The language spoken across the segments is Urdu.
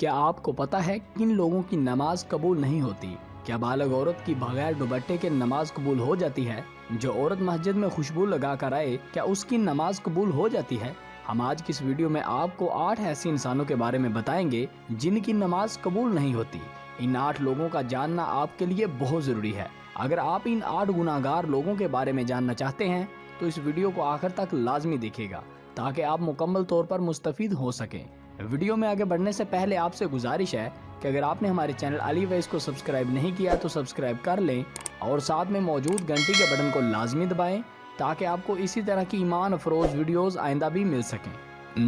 کیا آپ کو پتا ہے کن لوگوں کی نماز قبول نہیں ہوتی؟ کیا بالغ عورت کی بغیر دوپٹے کے نماز قبول ہو جاتی ہے؟ جو عورت مسجد میں خوشبو لگا کر آئے کیا اس کی نماز قبول ہو جاتی ہے؟ ہم آج کی اس ویڈیو میں آپ کو 8 ایسی انسانوں کے بارے میں بتائیں گے جن کی نماز قبول نہیں ہوتی۔ ان 8 لوگوں کا جاننا آپ کے لیے بہت ضروری ہے۔ اگر آپ ان 8 گناہگار لوگوں کے بارے میں جاننا چاہتے ہیں تو اس ویڈیو کو آخر تک لازمی دیکھیے گا تاکہ آپ مکمل طور پر مستفید ہو سکیں۔ ویڈیو میں آگے بڑھنے سے پہلے آپ سے گزارش ہے کہ اگر آپ نے ہمارے چینل علی ویس کو سبسکرائب نہیں کیا تو سبسکرائب کر لیں اور ساتھ میں موجود گھنٹی کے بٹن کو لازمی دبائیں تاکہ آپ کو اسی طرح کی ایمان افروز ویڈیوز آئندہ بھی مل سکیں۔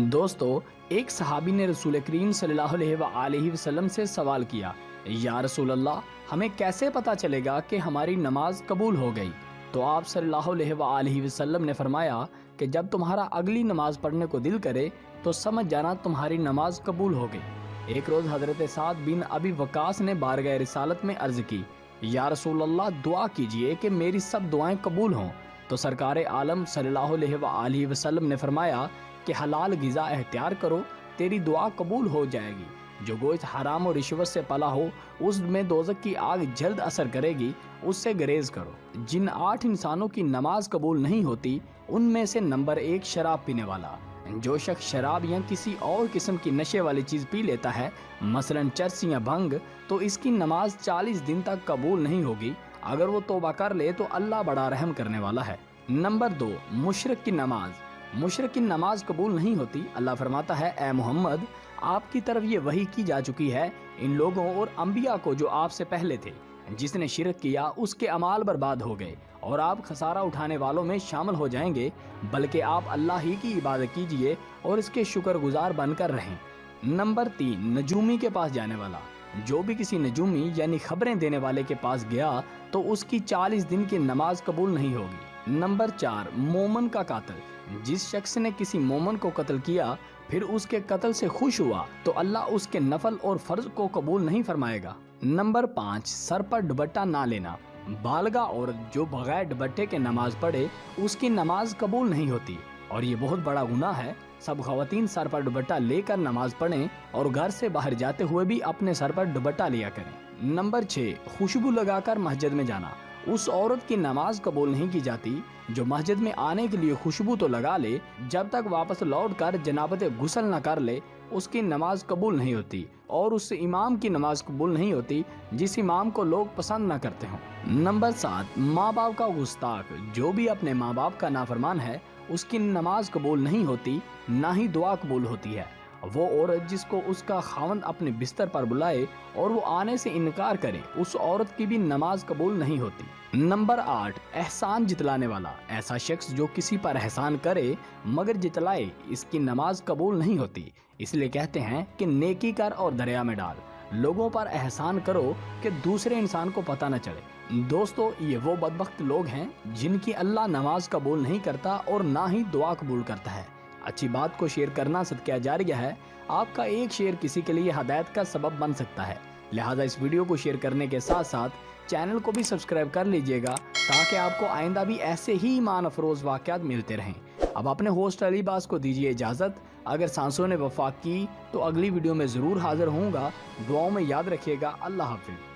دوستو، ایک صحابی نے رسول کریم صلی اللہ علیہ وآلہ وسلم سے سوال کیا، یا رسول اللہ، ہمیں کیسے پتا چلے گا کہ ہماری نماز قبول ہو گئی؟ تو آپ صلی اللہ علیہ وآلہ وسلم نے فرمایا کہ جب تمہارا اگلی نماز پڑھنے کو دل کرے تو سمجھ جانا تمہاری نماز قبول ہو گئی۔ ایک روز حضرت سعد بن ابی وقاص نے بارگاہ رسالت میں عرض کی، یا رسول اللہ، دعا کیجئے کہ میری سب دعائیں قبول ہوں۔ تو سرکار عالم صلی اللہ علیہ وآلہ وسلم نے فرمایا کہ حلال غذا اختیار کرو، تیری دعا قبول ہو جائے گی۔ جو گوشت حرام اور رشوت سے پلا ہو اس میں دوزخ کی آگ جلد اثر کرے گی، اس سے گریز کرو۔ جن 8 انسانوں کی نماز قبول نہیں ہوتی ان میں سے نمبر 1 شراب پینے والا۔ جو شخص شراب یا کسی اور قسم کی نشے والی چیز پی لیتا ہے، مثلا چرس یا بھنگ، تو اس کی نماز 40 دن تک قبول نہیں ہوگی۔ اگر وہ توبہ کر لے تو اللہ بڑا رحم کرنے والا ہے۔ نمبر 2، مشرک کی نماز۔ مشرک کی نماز قبول نہیں ہوتی۔ اللہ فرماتا ہے، اے محمد، آپ کی طرف یہ وحی کی جا چکی ہے ان لوگوں اور انبیاء کو جو آپ سے پہلے تھے، جس نے شرک کیا اس کے اعمال برباد ہو گئے اور آپ خسارہ اٹھانے والوں میں شامل ہو جائیں گے، بلکہ آپ اللہ ہی کی عبادت کیجئے اور اس کے شکر گزار بن کر رہیں۔ نمبر 3، نجومی کے پاس جانے والا۔ جو بھی کسی نجومی یعنی خبریں دینے والے کے پاس گیا تو اس کی 40 دن کی نماز قبول نہیں ہوگی۔ نمبر 4، مومن کا قاتل۔ جس شخص نے کسی مومن کو قتل کیا پھر اس کے قتل سے خوش ہوا تو اللہ اس کے نفل اور فرض کو قبول نہیں فرمائے گا۔ نمبر 5، سر پر دوپٹہ نہ لینا۔ بالغہ عورت جو بغیر دوپٹے کے نماز پڑھے اس کی نماز قبول نہیں ہوتی اور یہ بہت بڑا گناہ ہے۔ سب خواتین سر پر دوپٹہ لے کر نماز پڑھیں اور گھر سے باہر جاتے ہوئے بھی اپنے سر پر دوپٹہ لیا کریں۔ نمبر 6، خوشبو لگا کر مسجد میں جانا۔ اس عورت کی نماز قبول نہیں کی جاتی جو مسجد میں آنے کے لیے خوشبو تو لگا لے، جب تک واپس لوٹ کر جنابت غسل نہ کر لے اس کی نماز قبول نہیں ہوتی، اور اس امام کی نماز قبول نہیں ہوتی جس امام کو لوگ پسند نہ کرتے ہوں۔ نمبر 7، ماں باپ کا گستاخ۔ جو بھی اپنے ماں باپ کا نافرمان ہے اس کی نماز قبول نہیں ہوتی، نہ ہی دعا قبول ہوتی ہے۔ وہ عورت جس کو اس کا خاوند اپنے بستر پر بلائے اور وہ آنے سے انکار کرے، اس عورت کی بھی نماز قبول نہیں ہوتی۔ نمبر 8، احسان جتلانے والا۔ ایسا شخص جو کسی پر احسان کرے مگر جتلائے، اس کی نماز قبول نہیں ہوتی۔ اس لیے کہتے ہیں کہ نیکی کر اور دریا میں ڈال۔ لوگوں پر احسان کرو کہ دوسرے انسان کو پتہ نہ چلے۔ دوستو، یہ وہ بدبخت لوگ ہیں جن کی اللہ نماز قبول نہیں کرتا اور نہ ہی دعا قبول کرتا ہے۔ اچھی بات کو شیئر کرنا صدقہ جاریہ ہے۔ آپ کا ایک شیئر کسی کے لیے ہدایت کا سبب بن سکتا ہے، لہٰذا اس ویڈیو کو شیئر کرنے کے ساتھ ساتھ چینل کو بھی سبسکرائب کر لیجئے گا تاکہ آپ کو آئندہ بھی ایسے ہی ایمان افروز واقعات ملتے رہیں۔ اب اپنے ہوسٹ علی باز کو دیجیے اجازت۔ اگر سانسوں نے وفا کی تو اگلی ویڈیو میں ضرور حاضر ہوں گا۔ دعاؤں میں یاد رکھیے گا۔ اللہ حافظ۔